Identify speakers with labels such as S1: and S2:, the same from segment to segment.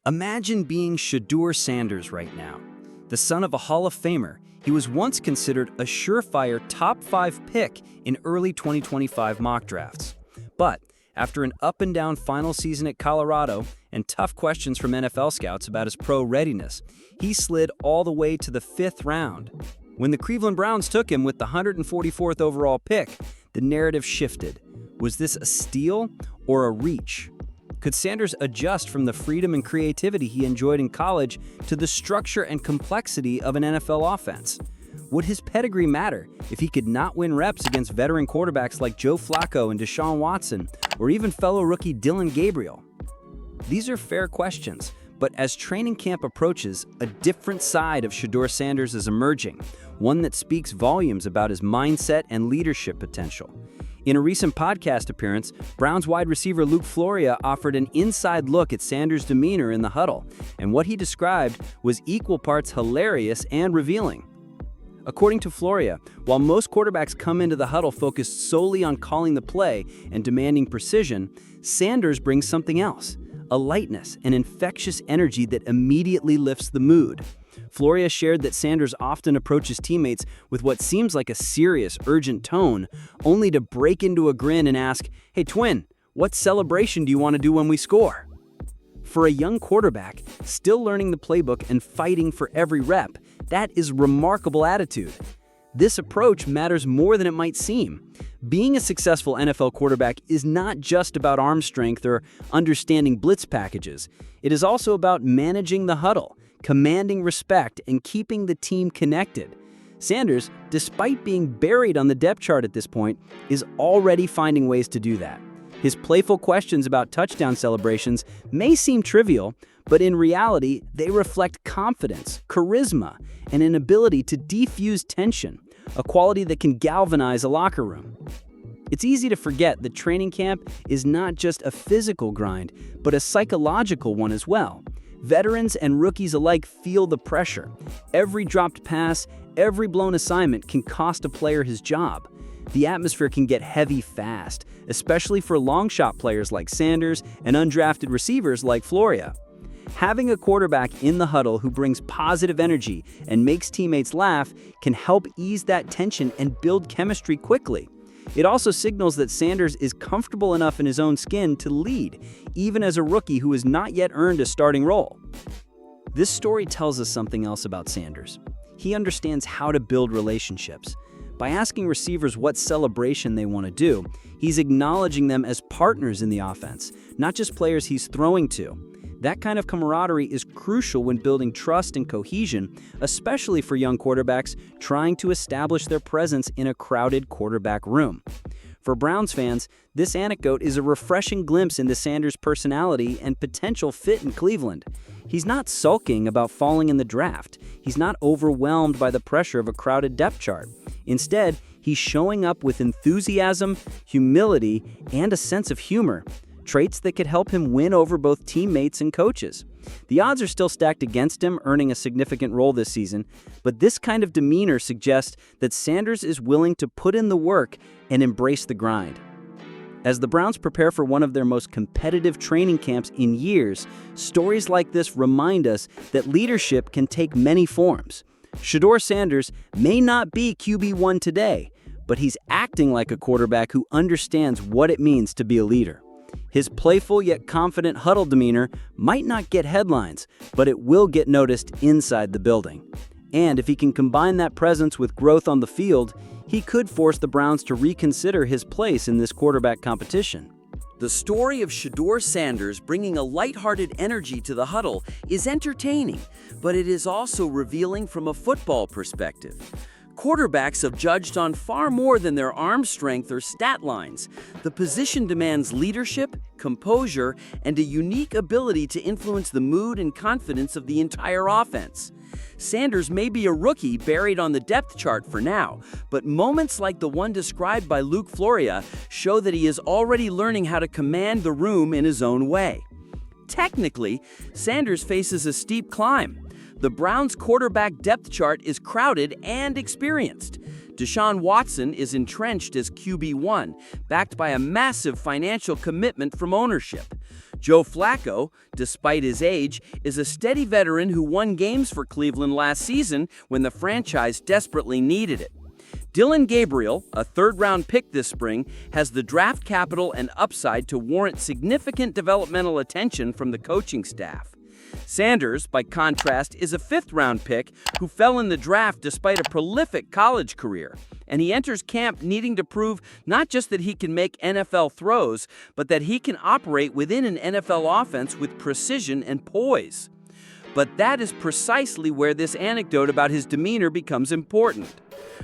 S1: Imagine being Shedeur Sanders right now. The son of a Hall of Famer, he was once considered a surefire top 5 pick in early 2025 mock drafts. But after an up-and-down final season at Colorado and tough questions from NFL scouts about his pro readiness, he slid all the way to the 5th round. When the Cleveland Browns took him with the 144th overall pick, the narrative shifted. Was this a steal or a reach? Could Sanders adjust from the freedom and creativity he enjoyed in college to the structure and complexity of an NFL offense? Would his pedigree matter if he could not win reps against veteran quarterbacks like Joe Flacco and Deshaun Watson, or even fellow rookie Dillon Gabriel? These are fair questions, but as training camp approaches, a different side of Shedeur Sanders is emerging, one that speaks volumes about his mindset and leadership potential. In a recent podcast appearance, Browns wide receiver Luke Floriea offered an inside look at Sanders' demeanor in the huddle, and what he described was equal parts hilarious and revealing. According to Floriea, while most quarterbacks come into the huddle focused solely on calling the play and demanding precision, Sanders brings something else, a lightness and infectious energy that immediately lifts the mood. Floriea shared that Sanders often approaches teammates with what seems like a serious, urgent tone, only to break into a grin and ask, "Hey twin, what celebration do you want to do when we score?" For a young quarterback, still learning the playbook and fighting for every rep, that is remarkable attitude. This approach matters more than it might seem. Being a successful NFL quarterback is not just about arm strength or understanding blitz packages. It is also about managing the huddle, commanding respect, and keeping the team connected. Sanders, despite being buried on the depth chart at this point, is already finding ways to do that. His playful questions about touchdown celebrations may seem trivial, but in reality, they reflect confidence, charisma, and an ability to defuse tension, a quality that can galvanize a locker room. It's easy to forget that training camp is not just a physical grind, but a psychological one as well. Veterans and rookies alike feel the pressure. Every dropped pass, every blown assignment can cost a player his job. The atmosphere can get heavy fast, especially for long shot players like Sanders and undrafted receivers like Floriea. Having a quarterback in the huddle who brings positive energy and makes teammates laugh can help ease that tension and build chemistry quickly. It also signals that Sanders is comfortable enough in his own skin to lead, even as a rookie who has not yet earned a starting role. This story tells us something else about Sanders. He understands how to build relationships. By asking receivers what celebration they want to do, he's acknowledging them as partners in the offense, not just players he's throwing to. That kind of camaraderie is crucial when building trust and cohesion, especially for young quarterbacks trying to establish their presence in a crowded quarterback room. For Browns fans, this anecdote is a refreshing glimpse into Sanders' personality and potential fit in Cleveland. He's not sulking about falling in the draft. He's not overwhelmed by the pressure of a crowded depth chart. Instead, he's showing up with enthusiasm, humility, and a sense of humor, traits that could help him win over both teammates and coaches. The odds are still stacked against him earning a significant role this season, but this kind of demeanor suggests that Sanders is willing to put in the work and embrace the grind. As the Browns prepare for one of their most competitive training camps in years, stories like this remind us that leadership can take many forms. Shedeur Sanders may not be QB1 today, but he's acting like a quarterback who understands what it means to be a leader. His playful yet confident huddle demeanor might not get headlines, but it will get noticed inside the building. And if he can combine that presence with growth on the field, he could force the Browns to reconsider his place in this quarterback competition.
S2: The story of Shedeur Sanders bringing a lighthearted energy to the huddle is entertaining, but it is also revealing from a football perspective. Quarterbacks have judged on far more than their arm strength or stat lines. The position demands leadership, composure, and a unique ability to influence the mood and confidence of the entire offense. Sanders may be a rookie buried on the depth chart for now, but moments like the one described by Luke Floriea show that he is already learning how to command the room in his own way. Technically, Sanders faces a steep climb. The Browns' quarterback depth chart is crowded and experienced. Deshaun Watson is entrenched as QB1, backed by a massive financial commitment from ownership. Joe Flacco, despite his age, is a steady veteran who won games for Cleveland last season when the franchise desperately needed it. Dillon Gabriel, a third-round pick this spring, has the draft capital and upside to warrant significant developmental attention from the coaching staff. Sanders, by contrast, is a fifth-round pick who fell in the draft despite a prolific college career, and he enters camp needing to prove not just that he can make NFL throws, but that he can operate within an NFL offense with precision and poise. But that is precisely where this anecdote about his demeanor becomes important.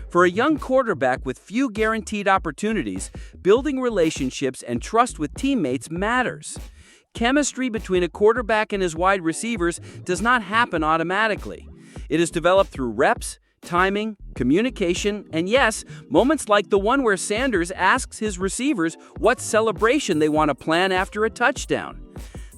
S2: For a young quarterback with few guaranteed opportunities, building relationships and trust with teammates matters. Chemistry between a quarterback and his wide receivers does not happen automatically. It is developed through reps, timing, communication, and yes, moments like the one where Sanders asks his receivers what celebration they want to plan after a touchdown.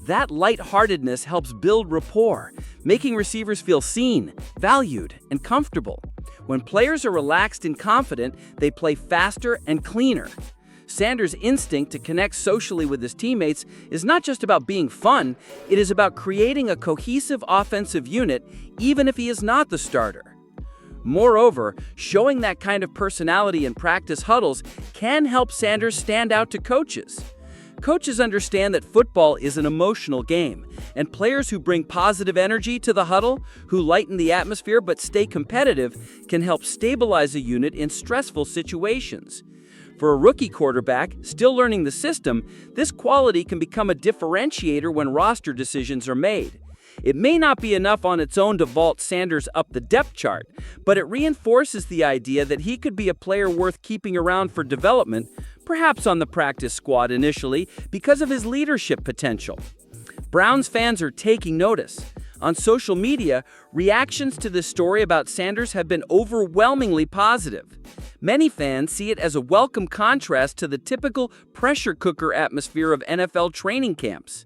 S2: That lightheartedness helps build rapport, making receivers feel seen, valued, and comfortable. When players are relaxed and confident, they play faster and cleaner. Sanders' instinct to connect socially with his teammates is not just about being fun, it is about creating a cohesive offensive unit, even if he is not the starter. Moreover, showing that kind of personality in practice huddles can help Sanders stand out to coaches. Coaches understand that football is an emotional game, and players who bring positive energy to the huddle, who lighten the atmosphere but stay competitive, can help stabilize a unit in stressful situations. For a rookie quarterback, still learning the system, this quality can become a differentiator when roster decisions are made. It may not be enough on its own to vault Sanders up the depth chart, but it reinforces the idea that he could be a player worth keeping around for development, perhaps on the practice squad initially, because of his leadership potential. Browns fans are taking notice. On social media, reactions to this story about Sanders have been overwhelmingly positive. Many fans see it as a welcome contrast to the typical pressure cooker atmosphere of NFL training camps.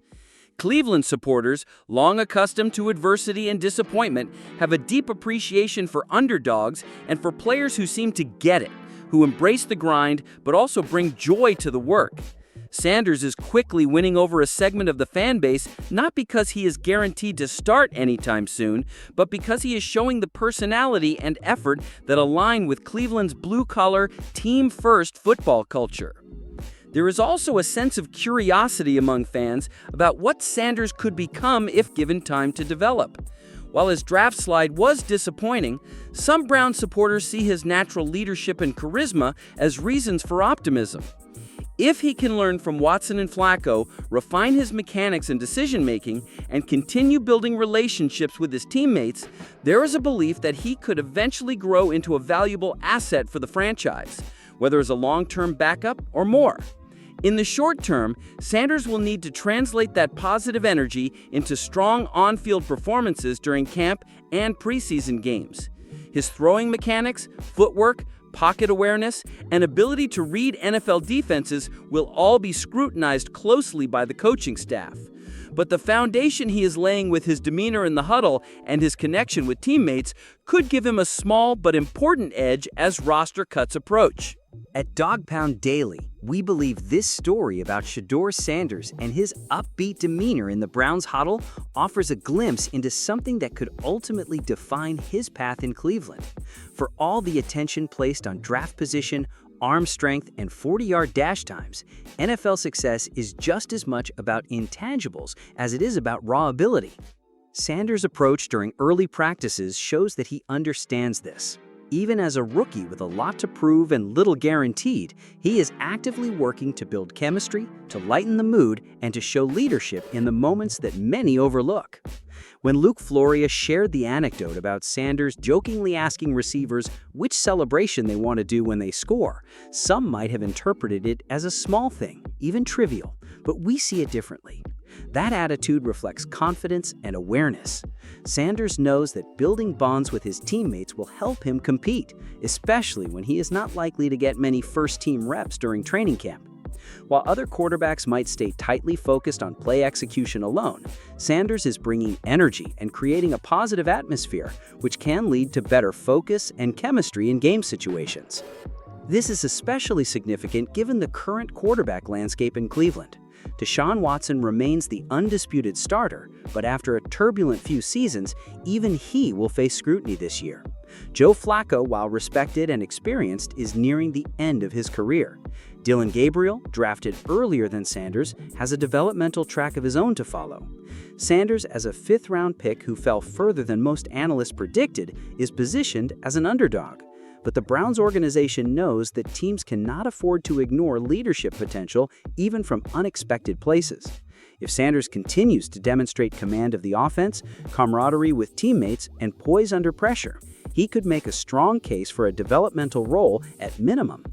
S2: Cleveland supporters, long accustomed to adversity and disappointment, have a deep appreciation for underdogs and for players who seem to get it, who embrace the grind but also bring joy to the work. Sanders is quickly winning over a segment of the fan base not because he is guaranteed to start anytime soon, but because he is showing the personality and effort that align with Cleveland's blue-collar, team-first football culture. There is also a sense of curiosity among fans about what Sanders could become if given time to develop. While his draft slide was disappointing, some Browns supporters see his natural leadership and charisma as reasons for optimism. If he can learn from Watson and Flacco, refine his mechanics and decision-making, and continue building relationships with his teammates, there is a belief that he could eventually grow into a valuable asset for the franchise, whether as a long-term backup or more. In the short term, Sanders will need to translate that positive energy into strong on-field performances during camp and preseason games. His throwing mechanics, footwork, pocket awareness, and ability to read NFL defenses will all be scrutinized closely by the coaching staff. But the foundation he is laying with his demeanor in the huddle and his connection with teammates could give him a small but important edge as roster cuts approach.
S1: At Dawg Pound Daily, we believe this story about Shedeur Sanders and his upbeat demeanor in the Browns huddle offers a glimpse into something that could ultimately define his path in Cleveland. For all the attention placed on draft position, arm strength, and 40-yard dash times, NFL success is just as much about intangibles as it is about raw ability. Sanders' approach during early practices shows that he understands this. Even as a rookie with a lot to prove and little guaranteed, he is actively working to build chemistry, to lighten the mood, and to show leadership in the moments that many overlook. When Luke Floriea shared the anecdote about Sanders jokingly asking receivers which celebration they want to do when they score, some might have interpreted it as a small thing, even trivial, but we see it differently. That attitude reflects confidence and awareness. Sanders knows that building bonds with his teammates will help him compete, especially when he is not likely to get many first-team reps during training camp. While other quarterbacks might stay tightly focused on play execution alone, Sanders is bringing energy and creating a positive atmosphere, which can lead to better focus and chemistry in game situations. This is especially significant given the current quarterback landscape in Cleveland. Deshaun Watson remains the undisputed starter, but after a turbulent few seasons, even he will face scrutiny this year. Joe Flacco, while respected and experienced, is nearing the end of his career. Dillon Gabriel, drafted earlier than Sanders, has a developmental track of his own to follow. Sanders, as a fifth-round pick who fell further than most analysts predicted, is positioned as an underdog. But the Browns organization knows that teams cannot afford to ignore leadership potential even from unexpected places. If Sanders continues to demonstrate command of the offense, camaraderie with teammates, and poise under pressure, he could make a strong case for a developmental role at minimum.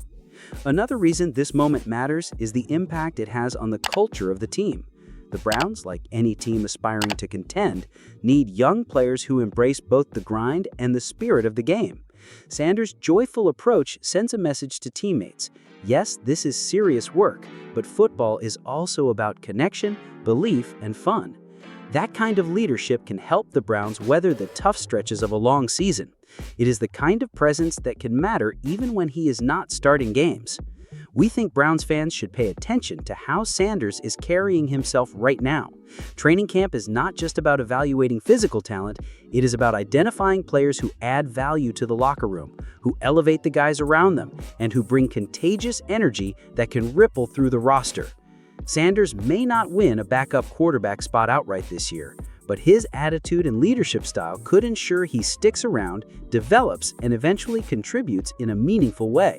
S1: Another reason this moment matters is the impact it has on the culture of the team. The Browns, like any team aspiring to contend, need young players who embrace both the grind and the spirit of the game. Sanders' joyful approach sends a message to teammates. Yes, this is serious work, but football is also about connection, belief, and fun. That kind of leadership can help the Browns weather the tough stretches of a long season. It is the kind of presence that can matter even when he is not starting games. We think Browns fans should pay attention to how Sanders is carrying himself right now. Training camp is not just about evaluating physical talent, it is about identifying players who add value to the locker room, who elevate the guys around them, and who bring contagious energy that can ripple through the roster. Sanders may not win a backup quarterback spot outright this year, but his attitude and leadership style could ensure he sticks around, develops, and eventually contributes in a meaningful way.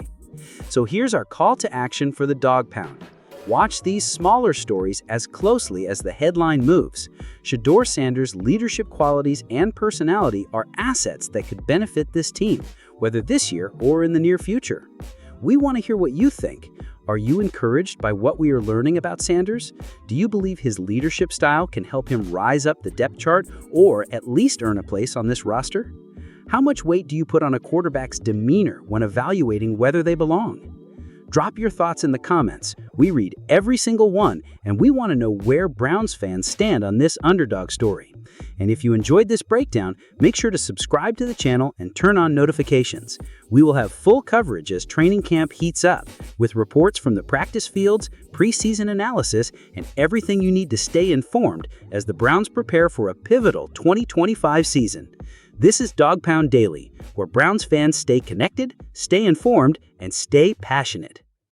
S1: So here's our call to action for the Dawg Pound. Watch these smaller stories as closely as the headline moves. Shedeur Sanders' leadership qualities and personality are assets that could benefit this team, whether this year or in the near future. We want to hear what you think. Are you encouraged by what we are learning about Sanders? Do you believe his leadership style can help him rise up the depth chart or at least earn a place on this roster? How much weight do you put on a quarterback's demeanor when evaluating whether they belong? Drop your thoughts in the comments. We read every single one, and we want to know where Browns fans stand on this underdog story. And if you enjoyed this breakdown, make sure to subscribe to the channel and turn on notifications. We will have full coverage as training camp heats up, with reports from the practice fields, preseason analysis, and everything you need to stay informed as the Browns prepare for a pivotal 2025 season. This is Dawg Pound Daily, where Browns fans stay connected, stay informed, and stay passionate.